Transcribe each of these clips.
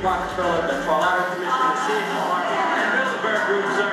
pockets fill up that fall out of commission to see and Bilderberg group, sir.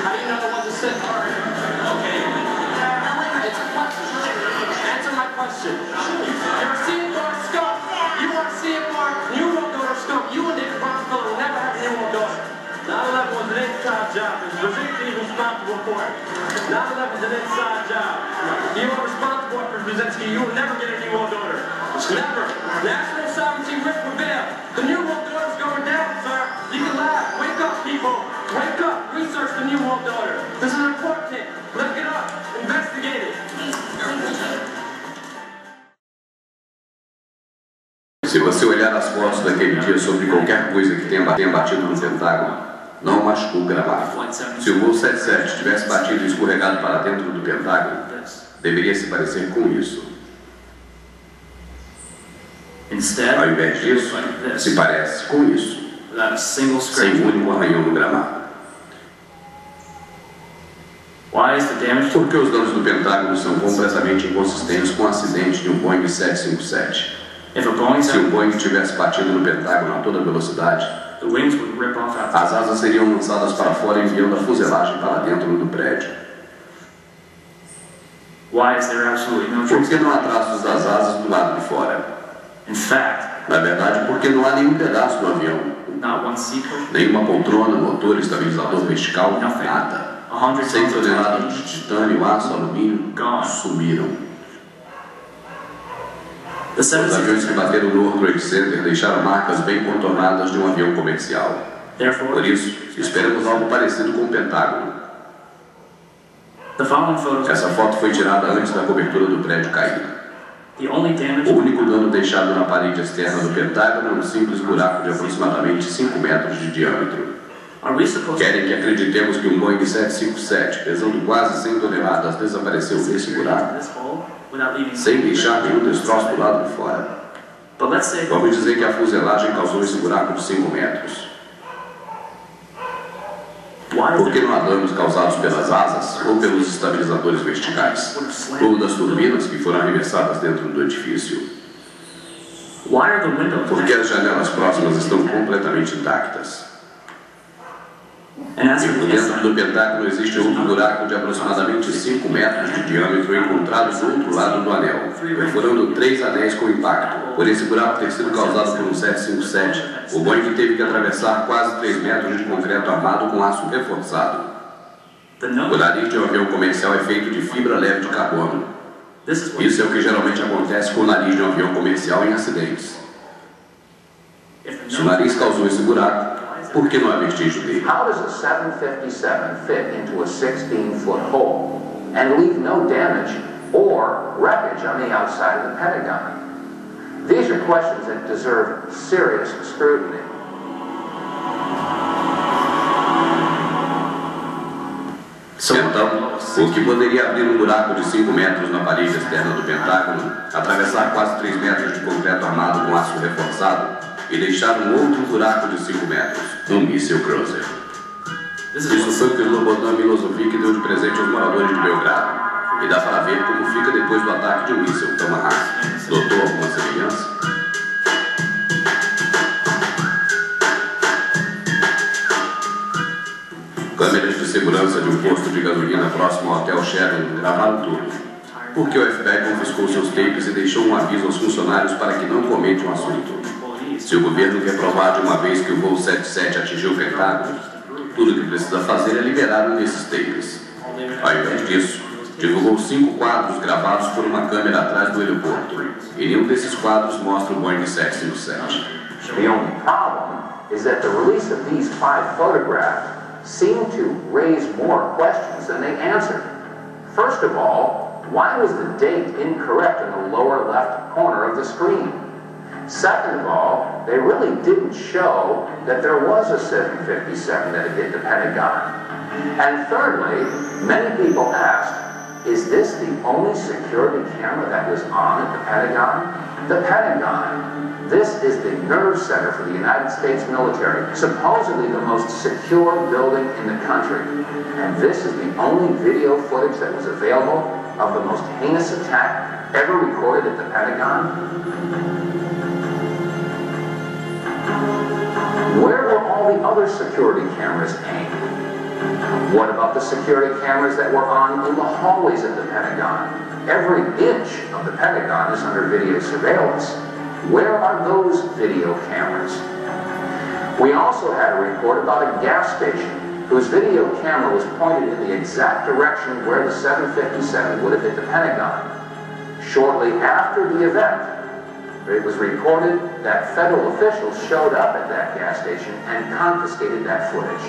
How do you know the ones that sit? Okay. It's a question. Answer my question. You ever see it for a scope? You want to see it for a new world order scope? You and David Rockefeller will never have a new world order. 9/11 was an inside job. Is Brzezinski responsible for it? 9/11 is an inside job. You are responsible for Brzezinski. You will never get a new world order. Never. National sovereignty will prevail. The new world order is going down, sir. You can laugh. Wake up, people. Wake up. Research the new world order. This is important. Look it up. Investigate it. Se você olhar as fotos daquele dia sobre qualquer coisa que tenha batido no Pentágono, não machucou o gramado. Se o voo 77 tivesse batido e escorregado para dentro do Pentágono, deveria se parecer com isso. Ao invés disso, se parece com isso, sem um único arranhão no gramado. Porque os danos do Pentágono são completamente inconsistentes com o acidente de um Boeing 757. Se um Boeing tivesse batido no Pentágono a toda velocidade, as asas seriam lançadas para fora enviando a fuselagem para dentro do prédio. Por que não há traços das asas do lado de fora? Na verdade, porque não há nenhum pedaço do avião. Nenhuma poltrona, motor, estabilizador vertical, nada. 100 toneladas de titânio, aço, alumínio, sumiram. Os aviões que bateram no World Trade Center deixaram marcas bem contornadas de um avião comercial. Por isso, esperamos algo parecido com o Pentágono. Essa foto foi tirada antes da cobertura do prédio cair. O único dano deixado na parede externa do Pentágono é um simples buraco de aproximadamente 5 metros de diâmetro. Querem que acreditemos que um Boeing 757, pesando quase 100 toneladas, desapareceu desse buraco, sem deixar nenhum destroço do lado de fora? Vamos dizer que a fuselagem causou esse buraco de 5 metros. Por que não há danos causados pelas asas ou pelos estabilizadores verticais? Ou das turbinas que foram arremessadas dentro do edifício? Por que as janelas próximas estão completamente intactas? E por dentro do Pentágono existe outro buraco de aproximadamente 5 metros de diâmetro encontrado do outro lado do anel, perfurando 3 anéis com impacto. Por esse buraco ter sido causado por um 757, o Boeing teve que atravessar quase 3 metros de concreto armado com aço reforçado. O nariz de um avião comercial é feito de fibra leve de carbono. Isso é o que geralmente acontece com o nariz de um avião comercial em acidentes. Se o nariz causou esse buraco, por que não há vestígio dele? How does a 757 fit into a 16-foot hole and leave no damage or wreckage on the outside of the Pentagon? These are questions that deserve serious scrutiny. Então, o que poderia abrir um buraco de 5 metros na parede externa do Pentágono, atravessar quase 3 metros de concreto armado com aço reforçado e deixar um outro buraco de 5 metros, um míssil cruiser. Isso foi o que o Slobodan Milosevic deu de presente aos moradores de Belgrado. E dá para ver como fica depois do ataque de um míssil Tomahawk. Notou alguma semelhança? Câmeras de segurança de um posto de gasolina próximo ao hotel Chegue gravaram tudo. Porque o FBI confiscou seus tapes e deixou um aviso aos funcionários para que não comentem o assunto. Se o governo quer provar de uma vez que o voo 77 atingiu o Pentágono, tudo o que precisa fazer é liberar um desses tapes. Ao invés disso, divulgou 5 quadros gravados por uma câmera atrás do aeroporto, e nenhum desses quadros mostra o Boeing 757. The only problem is that the release of these 5 photographs seemed to raise more questions than they answered. First of all, why was the date incorrect in the lower left corner of the screen? Second of all, they really didn't show that there was a 757 that had hit the Pentagon. And thirdly, many people asked, is this the only security camera that was on at the Pentagon? The Pentagon. This is the nerve center for the United States military, supposedly the most secure building in the country. And this is the only video footage that was available of the most heinous attack ever recorded at the Pentagon? Where were all the other security cameras aimed? What about the security cameras that were on in the hallways of the Pentagon? Every inch of the Pentagon is under video surveillance. Where are those video cameras? We also had a report about a gas station whose video camera was pointed in the exact direction where the 757 would have hit the Pentagon. Shortly after the event, it was reported that federal officials showed up at that gas station and confiscated that footage.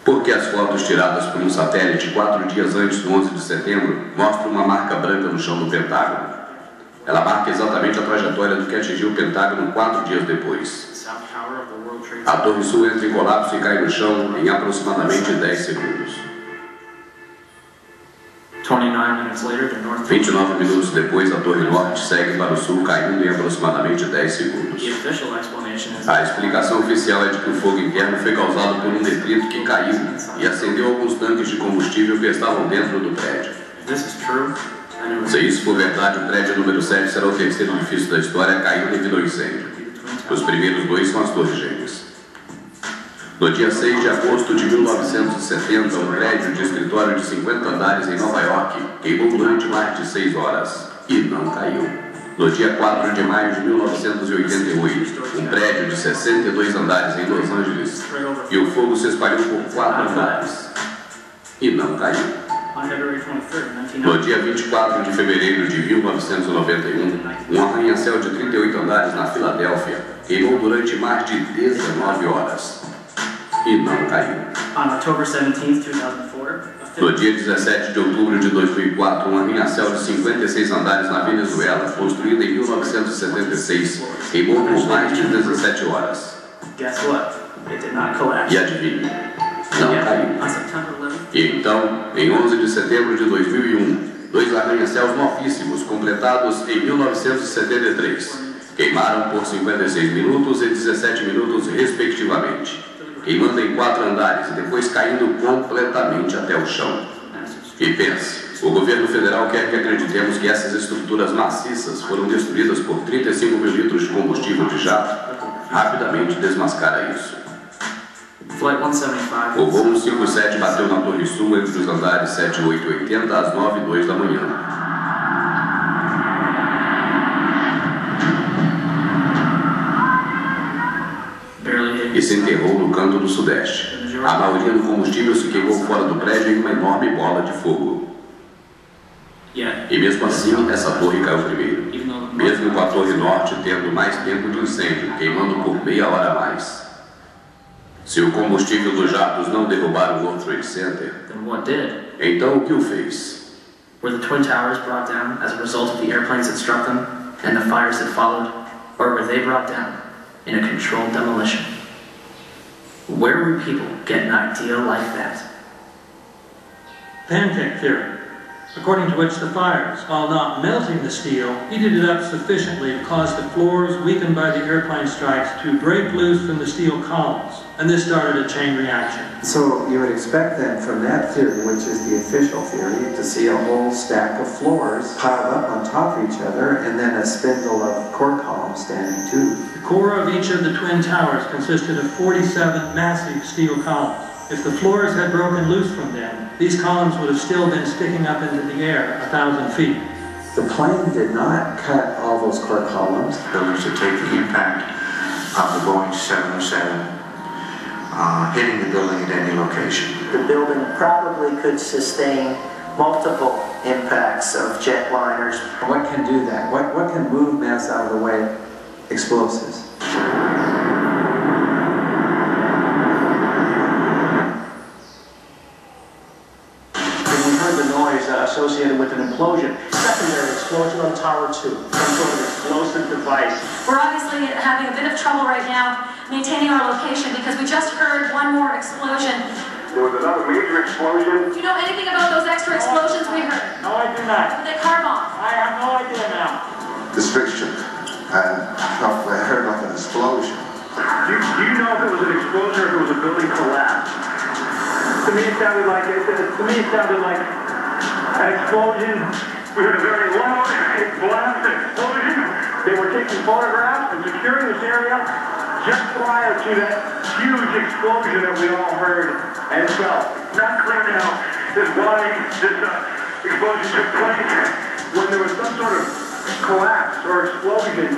Porque as fotos tiradas por um satélite 4 dias antes do 11 de setembro mostram uma marca branca no chão do Pentágono. Ela marca exatamente a trajetória do que atingiu o Pentágono 4 dias depois. A Torre Sul entra em colapso e cai no chão em aproximadamente 10 segundos. 29 minutos depois, a Torre Norte segue para o sul, caindo em aproximadamente 10 segundos. A explicação oficial é de que o fogo interno foi causado por um detrito que caiu e acendeu alguns tanques de combustível que estavam dentro do prédio. Se isso for verdade, o prédio número 7 será o terceiro edifício da história a cair devido ao incêndio. Os primeiros dois são as Torres Gêmeas. No dia 6 de agosto de 1970, um prédio de escritório de 50 andares em Nova York queimou durante mais de 6 horas e não caiu. No dia 4 de maio de 1988, um prédio de 62 andares em Los Angeles e o fogo se espalhou por 4 andares e não caiu. No dia 24 de fevereiro de 1991, um arranha-céu de 38 andares na Filadélfia queimou durante mais de 19 horas e não caiu. No dia 17 de outubro de 2004, um arranha-céu de 56 andares na Venezuela, construído em 1976, queimou por mais de 17 horas. E adivinhe, não caiu. E então, em 11 de setembro de 2001, dois arranha-céus novíssimos, completados em 1973, queimaram por 56 minutos e 17 minutos, respectivamente, queimando em 4 andares e depois caindo completamente até o chão. E pense, o governo federal quer que acreditemos que essas estruturas maciças foram destruídas por 35 mil litros de combustível de jato. Rapidamente desmascara isso. O voo 157 bateu na Torre Sul entre os andares 7, 8 e 80 às 9h02 da manhã. E se enterrou no canto do sudeste. A maioria do combustível se queimou fora do prédio em uma enorme bola de fogo. E mesmo assim, essa torre caiu primeiro. Mesmo com a Torre Norte tendo mais tempo de incêndio, queimando por meia hora a mais. Se o combustível dos jatos não derrubaram o World Trade Center, então o que o fez? Were the Twin Towers brought down as a result of the airplanes that struck them and the fires that followed? Or were they brought down in a controlled demolition? Where would people get an idea like that? Pancake theory, according to which the fires, while not melting the steel, heated it up sufficiently to cause the floors weakened by the airplane strikes to break loose from the steel columns, and this started a chain reaction. So you would expect then from that theory, which is the official theory, to see a whole stack of floors piled up on top of each other and then a spindle of core columns standing too. The core of each of the twin towers consisted of 47 massive steel columns. If the floors had broken loose from them, these columns would have still been sticking up into the air 1,000 feet. The plane did not cut all those core columns. Buildings to take the impact of the Boeing 707 hitting the building at any location. The building probably could sustain multiple impacts of jetliners. What can do that? What can move mass out of the way? Explosives. Associated with an implosion. Secondary explosion on Tower 2. Some sort of explosive device. We're obviously having a bit of trouble right now maintaining our location because we just heard one more explosion. There was another major explosion. Do you know anything about those extra explosions we heard? No, I do not. Were they car bombs? I have no idea now. Restriction. And I heard like an explosion. Do you know if it was an explosion or if it was a building collapse? To me it sounded like an explosion. We heard a very loud blast explosion. They were taking photographs and securing this area just prior to that huge explosion that we all heard and felt. Not clear now is why this explosion took place when there was some sort of collapse or explosion.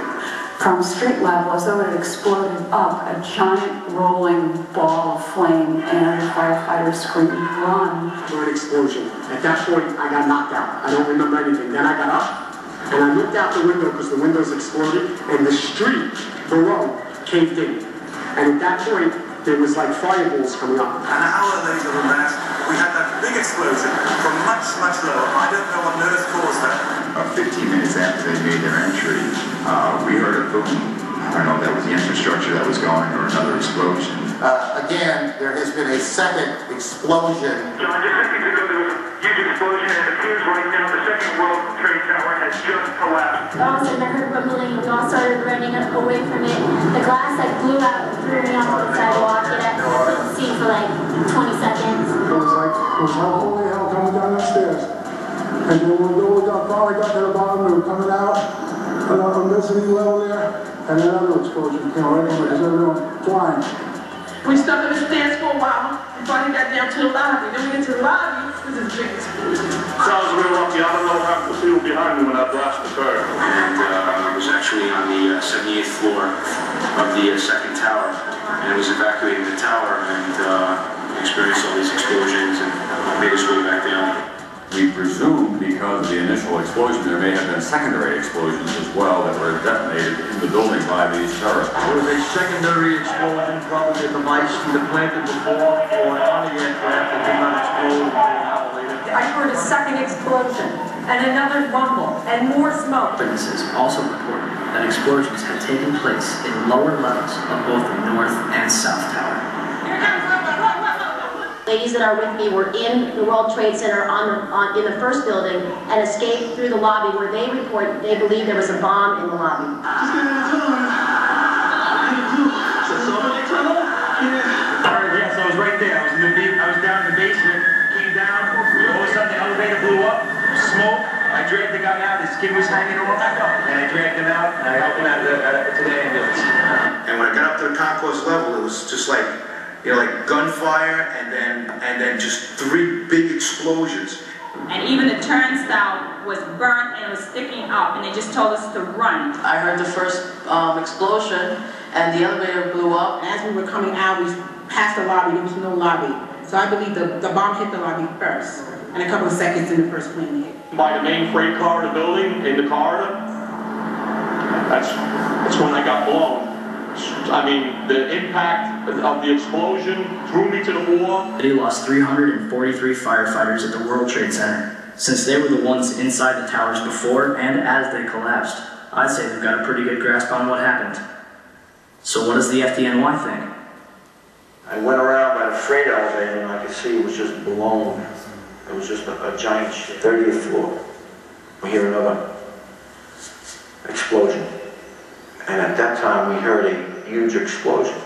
From street level, as though it had exploded up, a giant rolling ball of flame, and firefighters screamed, "Run!" An explosion. At that point, I got knocked out. I don't remember anything. Then I got up, and I looked out the window because the windows exploded, and the street below caved in. And at that point, there was like fireballs coming up. An hour later than that, we had that big explosion from much, much lower. I don't know what on earth caused that. 15 minutes after they made their entry, we heard a boom. I don't know if that was the infrastructure that was going or another explosion. Again, there has been a second explosion. John, just seconds ago there was a huge explosion, and it appears right now the second World Trade Tower has just collapsed. All of a sudden I heard rumbling, we all started running away from it. The glass like blew out and threw me onto the sidewalk, and I couldn't see for like 20 seconds. It was like, holy hell coming down the stairs. And then when we finally got to the bottom, we were coming out on the mezzanine level there, and then another explosion came right over because everyone flying. We stuck on the stairs for a while before we got down to the lobby. Then we get to the lobby, this is a big explosion. So I was real lucky. I don't know half the field behind me when that blast occurred. And I was actually on the 78th floor of the second tower, and it was evacuating the tower and experienced all these explosions and made its way back down. We presume because of the initial explosion there may have been secondary explosions as well that were detonated in the building by these terrorists. There was a secondary explosion, probably a device either planted before or on the aircraft that did not explode until an hour later. I heard a second explosion and another rumble and more smoke. Witnesses also reported that explosions had taken place in lower levels of both the North and South Tower. Ladies that are with me were in the World Trade Center in the first building and escaped through the lobby where they report they believe there was a bomb in the lobby. Yes, I was right there. I was down in the basement, came down, all of a sudden the elevator blew up, smoke. I dragged the guy out, his skin was hanging off, and I dragged him out, and I helped him out to the ambulance. And when I got up to the concourse level, it was just like, you know, like gunfire, and then just 3 big explosions. And even the turnstile was burnt and it was sticking up, and they just told us to run. I heard the first explosion, and the elevator blew up. As we were coming out, we passed the lobby, there was no lobby. So I believe the bomb hit the lobby first, and a couple of seconds in the first plane hit. By the main freight corridor building, in the corridor, that's when I got blown. I mean, the impact of the explosion threw me to the wall. They lost 343 firefighters at the World Trade Center. Since they were the ones inside the towers before and as they collapsed, I'd say they've got a pretty good grasp on what happened. So what does the FDNY think? I went around by the freight elevator and I could see it was just blown. It was just a giant shit. 30th floor. We hear another explosion. And at that time, we heard a huge explosion.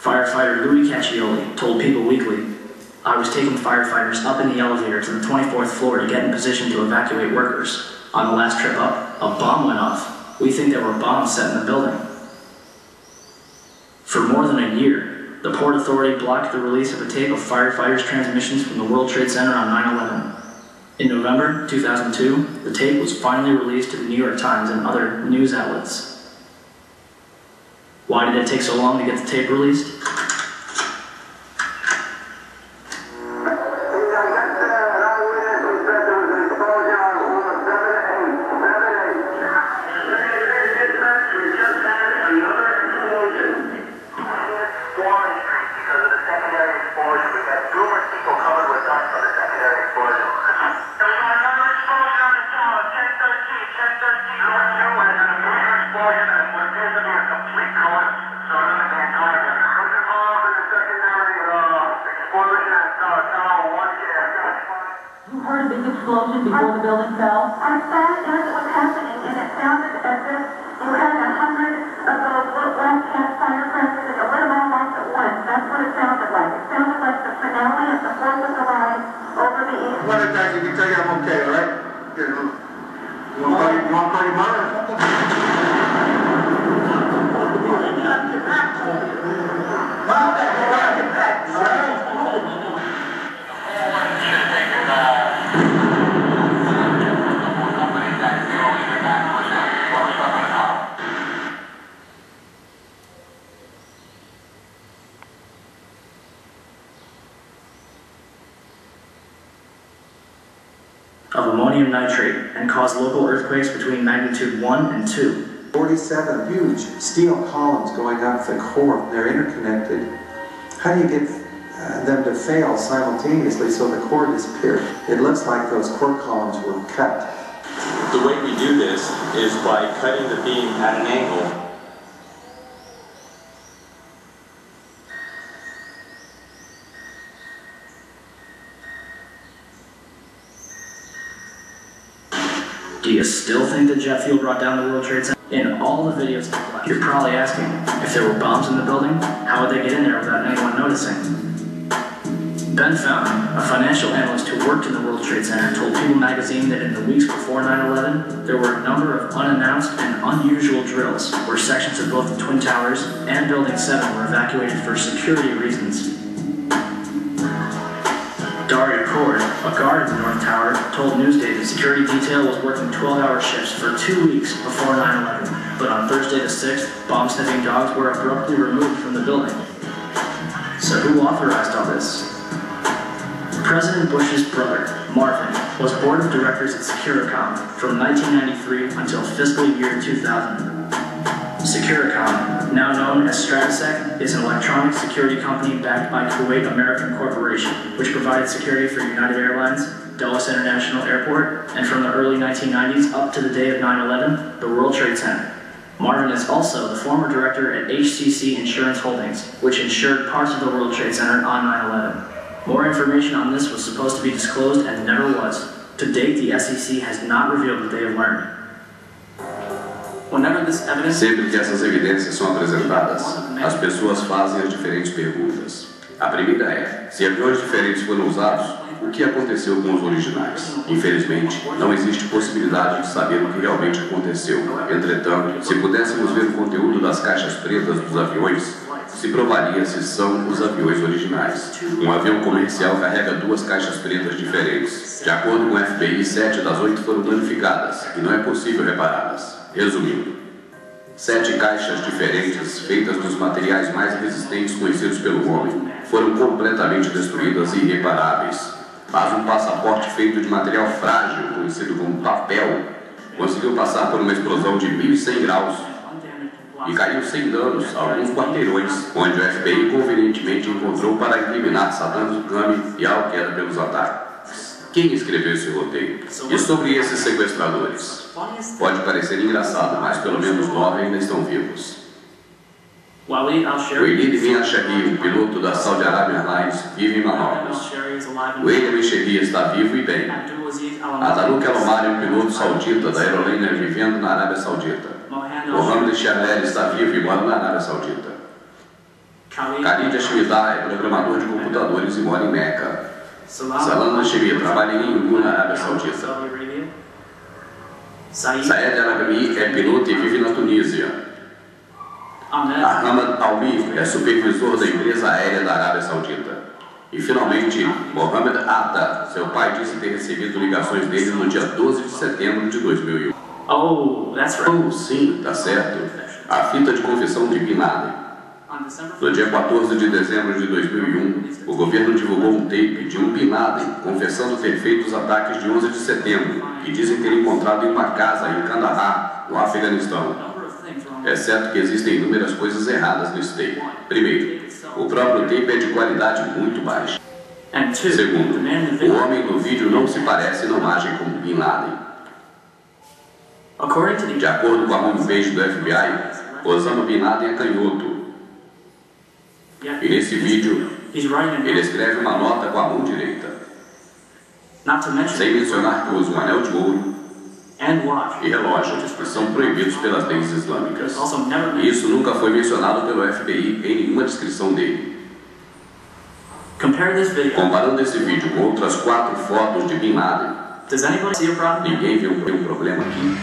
Firefighter Louis Caccioli told People Weekly, "I was taking firefighters up in the elevator to the 24th floor to get in position to evacuate workers. On the last trip up, a bomb went off. We think there were bombs set in the building." For more than a year, the Port Authority blocked the release of a tape of firefighters' transmissions from the World Trade Center on 9/11. In November 2002, the tape was finally released to the New York Times and other news outlets. Why did it take so long to get the tape released? Explosion before the building fell? I sat as it was happening, and it sounded as if you had 100 of those little black cat firecrackers and you lit them all off at once. That's what it sounded like. It sounded like the finale of the 4th of July over the East. One attack, you can tell you I'm okay, all right? of ammonium nitrate and caused local earthquakes between magnitude 1 and 2. 47 huge steel columns going up the core. They're interconnected. How do you get them to fail simultaneously so the core disappeared? It looks like those core columns were cut. The way we do this is by cutting the beam at an angle. Do you still think that jet fuel brought down the World Trade Center? In all the videos, you're probably asking, if there were bombs in the building, how would they get in there without anyone noticing? Ben Fountain, a financial analyst who worked in the World Trade Center, told People magazine that in the weeks before 9/11, there were a number of unannounced and unusual drills where sections of both the Twin Towers and Building 7 were evacuated for security reasons. Daria Cord, a guard in the North Tower, told Newsday that security detail was working 12-hour shifts for 2 weeks before 9/11. But on Thursday the 6th, bomb-sniffing dogs were abruptly removed from the building. So who authorized all this? President Bush's brother, Marvin, was board of directors at Securicom from 1993 until fiscal year 2000. Securicom, now known as Stratosec, is an electronic security company backed by Kuwait American Corporation, which provided security for United Airlines, Dulles International Airport, and from the early 1990s up to the day of 9/11, the World Trade Center. Marvin is also the former director at HCC Insurance Holdings, which insured parts of the World Trade Center on 9/11. More information on this was supposed to be disclosed and never was. To date, the SEC has not revealed what they have learned. Sempre que essas evidências são apresentadas, as pessoas fazem as diferentes perguntas. A primeira é, se aviões diferentes foram usados, o que aconteceu com os originais? Infelizmente, não existe possibilidade de saber o que realmente aconteceu. Entretanto, se pudéssemos ver o conteúdo das caixas pretas dos aviões, se provaria se são os aviões originais. Um avião comercial carrega 2 caixas pretas diferentes. De acordo com o FBI, 7 das 8 foram danificadas e não é possível repará-las. Resumindo, 7 caixas diferentes, feitas dos materiais mais resistentes conhecidos pelo homem, foram completamente destruídas e irreparáveis. Mas um passaporte feito de material frágil, conhecido como papel, conseguiu passar por uma explosão de 1100 graus e caiu sem danos a alguns quarteirões, onde o FBI convenientemente encontrou para incriminar Saddam Hussein e Al-Qaeda pelos ataques. Quem escreveu esse roteiro? E sobre esses sequestradores? Pode parecer engraçado, mas pelo menos 9 ainda estão vivos. Walid bin al-Shehri, o piloto da Saudi Arabian Airlines, vive em Marrocos. William al-Shehri está vivo e bem. Adaluk al-Omari, um piloto saudita da aerolínea vivendo na Arábia Saudita. Mohamed Sharlel está vivo e mora na Arábia Saudita. Khalid Ashmidá é programador de computadores e mora em Meca. Salam al-Shehri trabalha em Ingu, na Arábia Saudita. Saed al-Agami é piloto e vive na Tunísia. Ahmad Al-Mif é supervisor da empresa aérea da Arábia Saudita. E finalmente, Mohamed Atta, seu pai disse ter recebido ligações dele no dia 12 de setembro de 2001. Oh, that's right. Oh, sim, tá certo. A fita de confissão de Bin Laden. No dia 14 de dezembro de 2001, o governo divulgou um tape de um Bin Laden confessando ter feito os ataques de 11 de setembro, que dizem ter encontrado em uma casa em Kandahar, no Afeganistão. É certo que existem inúmeras coisas erradas nesse tape. Primeiro, o próprio tape é de qualidade muito baixa. Segundo, o homem do vídeo não se parece e não age como Bin Laden. De acordo com a homepage do FBI, Osama Bin Laden é canhoto. E nesse vídeo, ele escreve uma nota com a mão direita. Sem mencionar que usa um anel de ouro e relógios, que são proibidos pelas leis islâmicas. E isso nunca foi mencionado pelo FBI em nenhuma descrição dele. Comparando esse vídeo com outras 4 fotos de Bin Laden, ninguém vê um problema aqui.